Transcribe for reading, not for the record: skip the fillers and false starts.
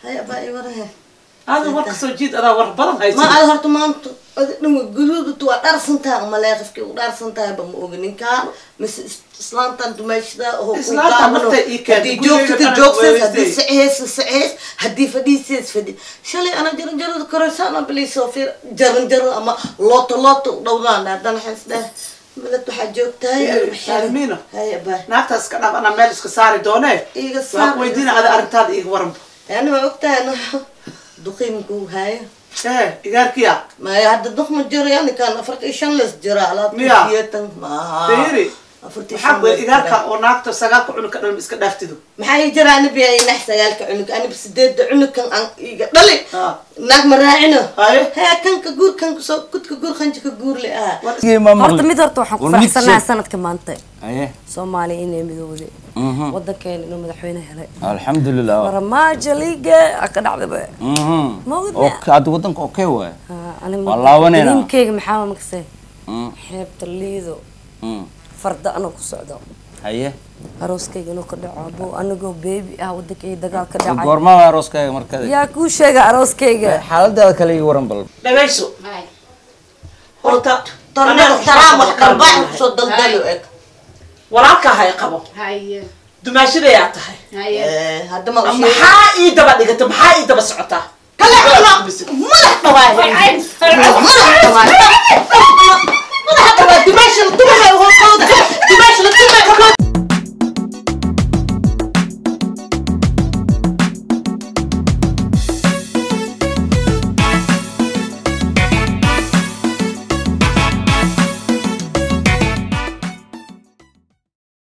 هيا باي وراه هذا وقت سجيد أنا وربنا هاي ما على هرت ما أنت نم جلود تو أرسنتها وما لا يخفي وأرسنتها بمؤمن كان مس إسلام تنتو ماشدا هو إسلام هدي جوكس هدي سعيس هدي فديسيس فدي شلي أنا جرن كرسانا بلي سوفير جرن أما لوط دوغانا دان حسده ملت حجوتها شارمينا هيا باي ناقتاس كنا أنا مالس كساري دوني إيجا صار ويدينا على أرنتاد إيج ورم يعني ما وقتها أنا دقيمكو هاي إيه إيجارك يا ما يهد الضخم الجري يعني كان أفرت إيشان لس جرا على طيفية ما تيري أفرت محب إيجارك وناقته سجاك عنك أنا مسك دفتدو محي جرا أنا بيا نحس قالك عنك أنا بسدد عنك كان عن دلي ناق مراعينه هاي كان كجور كان كنت كجور خنج كجور لي horta mid horta waxaan ku faraxsanahay sanadka maanta aye Soomaaliya inay midowday wadankeena inuu madaxweyne helay alxamdulillah farmaajo liga ka dhacday oo kaad wadanka okay way wallaahi ninkeyga maxaa ma kasay xeebta liido farda anoo ku socdo haye arooskeyga inuu ka dhaco abo anagoo baby ah wadankay dagaal ka dhacay goorma arooskeyga markada yaa ku sheega arooskeyga xaaladda kale ii waran bal dhageyso horta tornado taraam qalbaa soo daldalo ek walaalka hay qabo haye dumaashida yaa tahay haye hadda ma maxaa ii daba dhigata maxaa ii daba socotaa kala madax dhawaay